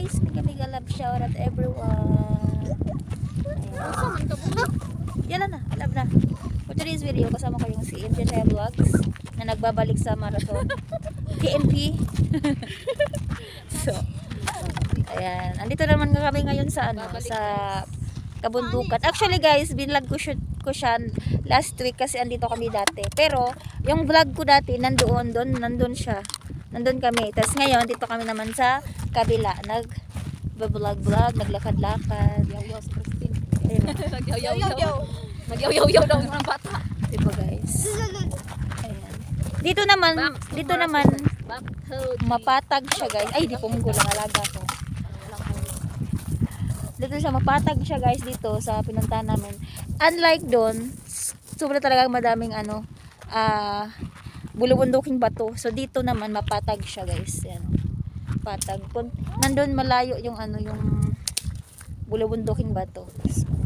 guys, mega love shout out everyone. Yan na, alam na. For today's video, kasama ko yung si MJ Chaya Vlogs na nagbabalik sa marathon TNP. So, ayan. Andito naman kami ngayon sa sa kabundukan. Actually guys, binlog ko siya last week kasi andito kami dati. Pero, yung vlog ko dati, nandun siya. Nandun kami. Tapos ngayon, dito kami naman sa kabila. Nag-vlog, naglakad-lakad. Yaw-yaw si Christine. Ayun. Mag-yaw-yaw daw ng bata. Diba guys? Ayan. Dito naman, mapatag siya guys. Ay, di punggo lang alaga ko. Dito siya, mapatag siya guys dito sa pinuntahan namin. Unlike doon, sobra talagang madaming bulubunduking bato. So dito naman mapatag siya guys. Yan. Patag. Nandun malayo yung yung bulubunduking bato.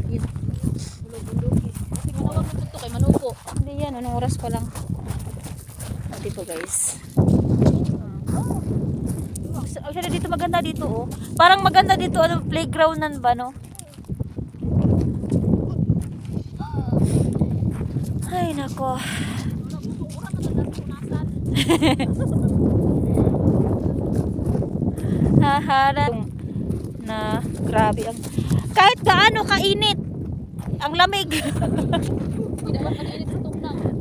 Yun. Bulubundukin. Kasi manawag mo ito kay Manupo. Hindi yan, anong oras pa lang. Dito guys. Actually dito maganda dito oh. Parang maganda dito playground nan ba no? Ay nako. Haharap na grabe ang kahit gaano kainit ang lamig.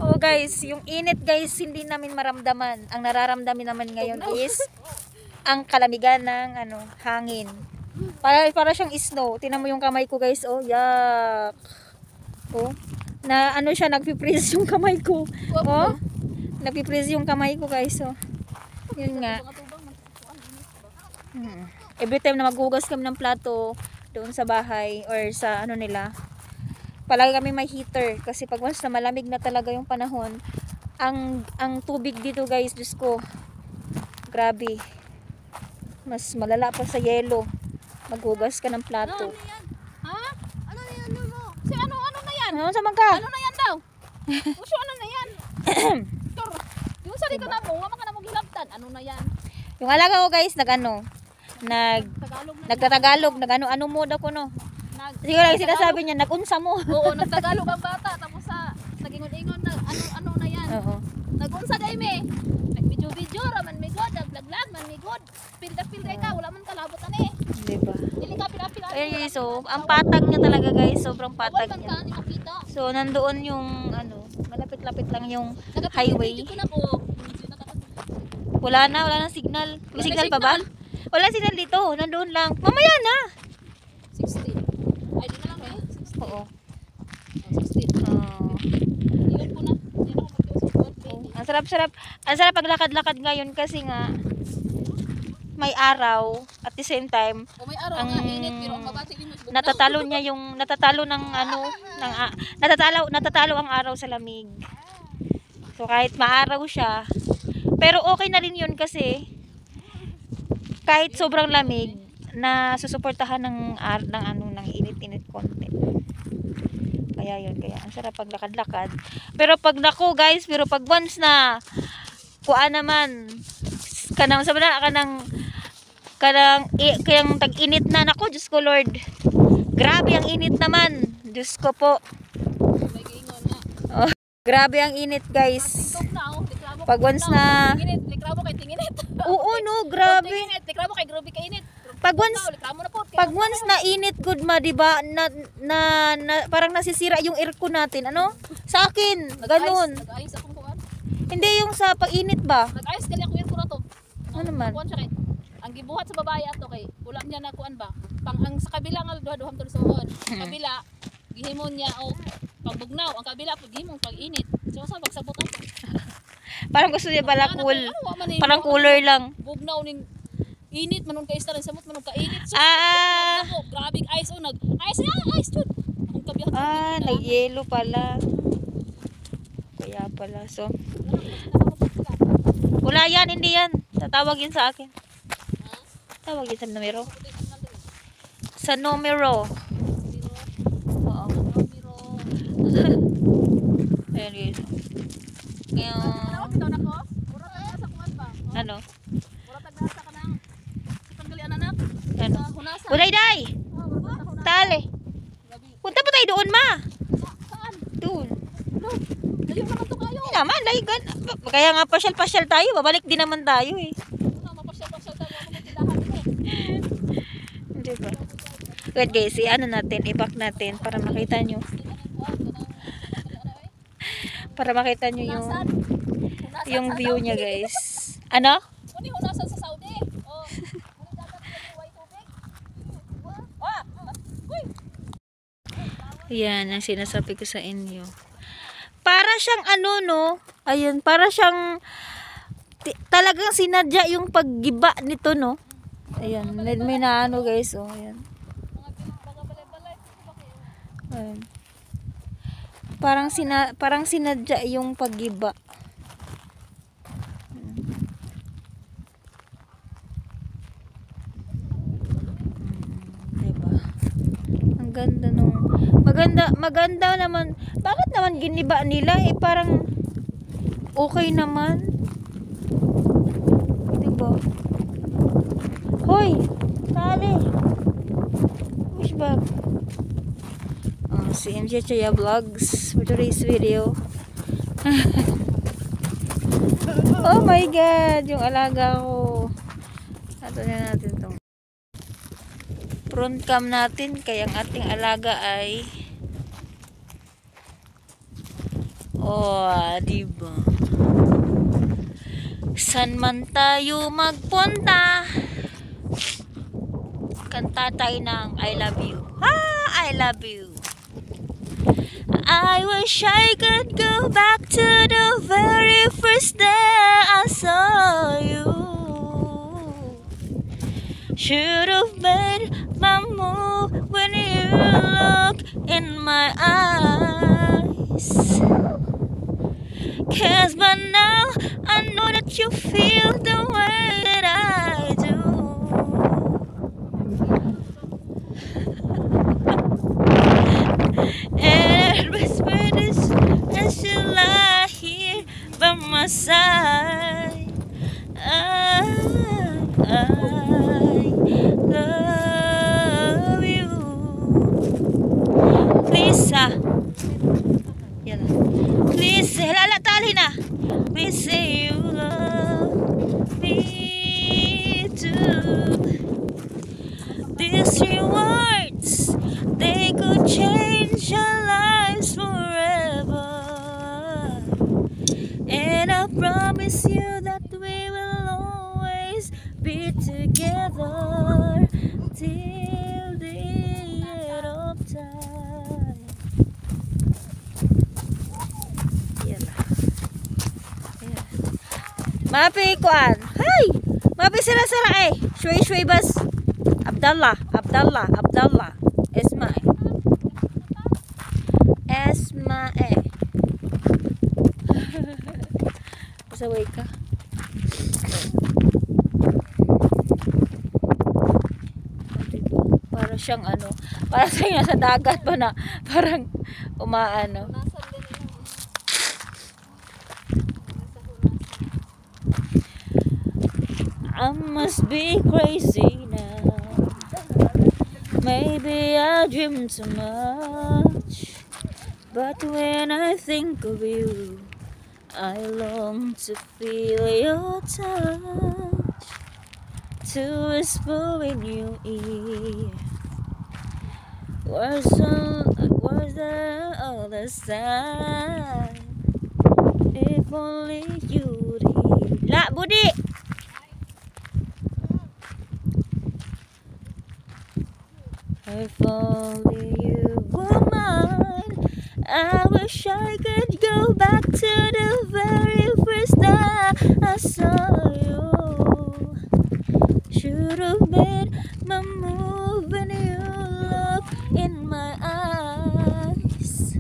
Oh guys, yung init guys hindi namin maramdaman. Ang nararamdaman naman ngayon is ang kalamigan ng hangin. Para siyang snow. Tingnan mo yung kamay ko guys, oh, yak. Oh, na siya nagpi-freeze yung kamay ko. Oh, nagpi-freeze yung kamay ko guys, oh. Yun nga. Every time na maghugas kami ng plato doon sa bahay or sa nila, palagi kami may heater kasi pag once na malamig na talaga yung panahon, ang tubig dito guys, Diyos ko, grabe. Mas malala pa sa yelo. Maghugas ka ng plato. Ano yan? Ha? Ano yan mo? Si ano na yan? Ano sa ka? Ano na yan daw? Uso ano na yan? Yung sari ka na mo, wama ka na maghilabtan. Ano na yan? Yung alaga ko guys, nagtatagalog, ano mo daw ko no. Siguro lang sinasabi niya, nagunsa mo. Oo, nagtagalog ang bata. Tapos nagingon-ingon na ano na yan. Oo. Nagunsa day me. Nag-video raman may god, naglag man may god. Pilda ka, wala man kalabot ani. Diba? Dili ka pila. Ayun, so ang patag niya talaga guys, sobrang patag Wala man niya. ka ni makita. So nandoon yung malapit-lapit lang yung highway. Ko na po. Wala nang signal. May signal pa ba? Wala signal dito, nandoon lang. Mamaya na. 16. Ay, di na lang eh. 16. Oo. 16. Iyon ko na. Yan ako mag-iusap. Ang sarap paglakad-lakad ngayon kasi nga may araw at the same time O may araw nga init pero ang mabati din mo. natatalo natatalo ang araw sa lamig. So kahit maaraw siya, pero okay na rin 'yun kasi kahit sobrang lamig na susuportahan ng init-init konti. Kaya ang sarap paglakad-lakad. Pero pag once na kuan naman kanang kayang tag-init na nako, Diyos ko Lord. Grabe ang init naman. Diyos ko po. May giingon na. Oh, grabe ang init, guys. Pag once na Likramo kay tinginit. oo no, grabe. Likramo kay grabe kay init. Pag once na init good ma, di ba? Na parang nasisira yung aircon natin. Ano? Sa akin, ganun. Nag-ayos akong kuan. Hindi yung sa pag-init ba? Nag-ayos gali ako aircon na to. Ano man? Kuan siya kay. Ang gibuhat sa babae ato kay wala niya na kuan ba. Ang sa kabila nga duha-duham to suod. Kabila gihimon niya og pagbugnaw, ang kabila pag gihimon pag-init. So sa pagsabot ato. Parang gusto niya pala cool. Parang cooler lang. Bugnaw ning init manon kay istar samot manon ka init. So, grabe ice ice jud. Akong kabiyak. Nag-yelo pala. Kaya pala. So, wala yan, hindi yan. Tatawag yun sa akin. Tawag yun sa numero. Sa numero. Oo. Ayan yun. Ano? Mura tag nasa ka nang. Sipang gali anak. Ano? Uday, day! Tali. Gabi. Punta pa tayo doon, ma. Saan? Doon. Lo, layo naman to kayo. Hindi naman, laygan. Kaya nga pasyal-pasyal tayo. Babalik din naman tayo eh. Ano, mapasyal-pasyal tayo. Ano mo tindahan mo? Hindi ba? Wait guys, ano natin, i-back natin para makita nyo. Para makita nyo yung view niya guys. Ano? Kuni hunasan sa Saudi. Oh. Kuni dapat may tubig. Ah, uy. Yan ang sinasabi ko sa inyo. Para siyang ano no, ayun, para siyang talagang sinadya yung paggiba nito no. Ayan, may naano guys, oh, ayan. Mga balay-balay. Ayan. Parang sinadya yung paggiba. Diba? Ang ganda nung maganda naman. Bakit naman giniba nila? Eh parang okay naman. Diba? Hoy! Tali! Push back. Si MJ Chaya Vlogs for today's video. Oh my god! Yung alaga ko. Ato na natin itong front cam natin. Kaya ang ating alaga ay diba? San man tayo magpunta, kanta tayo ng I love you. I love you. I wish I could go back to the very first day I saw you. Should have made my move when you look in my eyes. 'Cause by now I know that you feel the way that I do. And whisper this as you lie here by my side. I love you. Please, yan. Please, halala tali na. Please say you love me too. These 3 words, they could change our lives forever. And I promise you that we will always be together till the end of time. Yan. Ayan. Mapi kuan. Hay! Mapi sira-sira eh. Shway-shway bas. Abdallah. Esma. Pasaway ka. Para siyang ano, para siyang nasa dagat pa na, parang umaano. I must be crazy now. Maybe I dream too much. But when I think of you, I long to feel your touch, to whisper in your ear. Was there all this time? If only you'd hear. La, Budi! If only you were mine, I wish I could go back to the very first time I saw you. Should have made my move when you look in my eyes.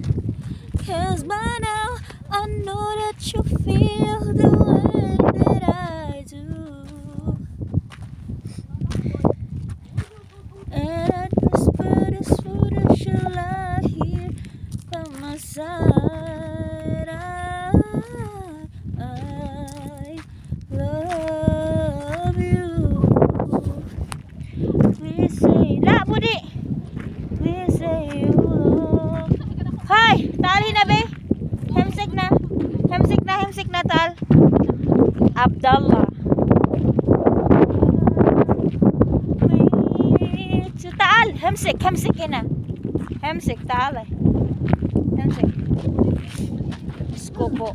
'Cause by now I know that you feel the way that I do. And I'd whisper this word as you lie here by my side. I love you. Please say همسك همسك هنا همسك تعالى همسك سكوبو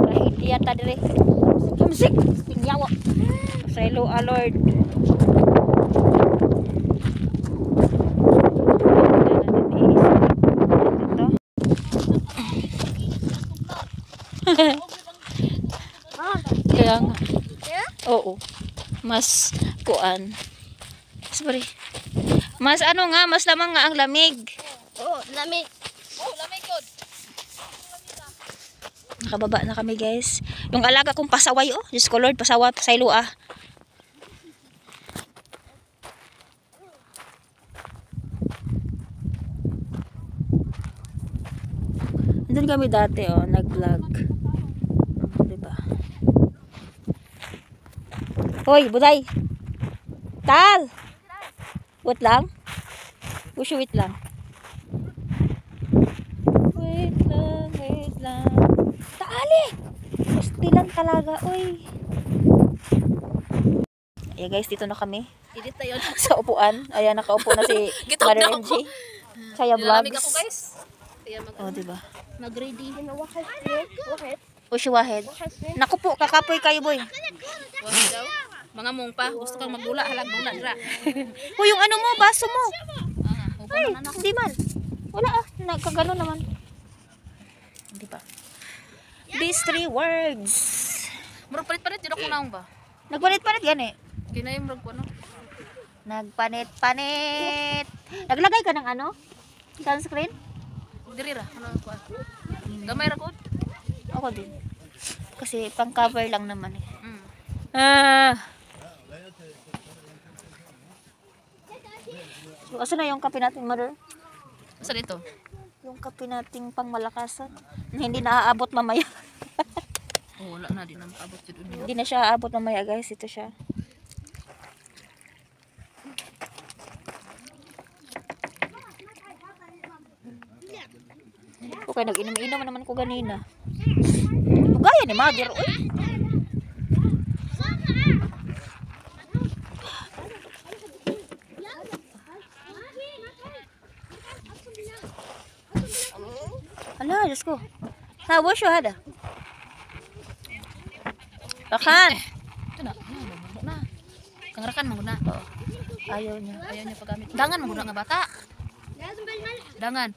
Rahidi yata dire همسك nyawa Silo Lord kaya nga oo mas kuan sorry mas ano nga mas lamang nga ang lamig Oh, lamig. Oh, lamig yun. nakababa na kami guys yung alaga kong pasaway oh Diyos ko Lord pasaway pasaylo ah andun kami dati oh nag vlog diba hoy buday tal wait lang push wait lang wait lang taali gusti lang talaga oy ayan guys dito na kami Edit na yun. sa upuan ayan nakaupo na si Gitawag Mother na MG ako. Chaya Nilalamig Vlogs ako guys. Kaya oh diba mag-ready. Wakit. push wahed naku po kakapoy kayo boy Wag daw. Mga mong pa. Gusto kang magdula. Halang dula. Dira. Hoy, yung ano mo, baso mo. Upo Ay, na anak. hindi man. Wala ah, nagkagano naman. Hindi ba? These 3 words. Murag palit-palit. Dira ko naong ba? Nagpanit-panit gani. Kinayong murag ko ano. Nagpanit-panit. Naglagay ka ng ano? Sunscreen? Diri ra. Ano ko? Gamay ra ko. Ako din. Kasi pang cover lang naman eh. Mm. Ah. So, asa na yung kape natin, Mother? Asa dito? Yung kape nating pangmalakasan. Na hindi naaabot mamaya. Oh, wala na. Di na makabot dito. Hindi na siya aabot mamaya, guys. Ito siya. Okay, nag-inom-inom naman ko ganina. Gaya ni Mother. Uy. Ala, Diyos ko. Tawa siya, hada. Rakan. Ito na. Ano, na. Kangrakan mo na. Ayaw niya. Ayaw niya paggamit. Dangan mo na nga bata. Dangan.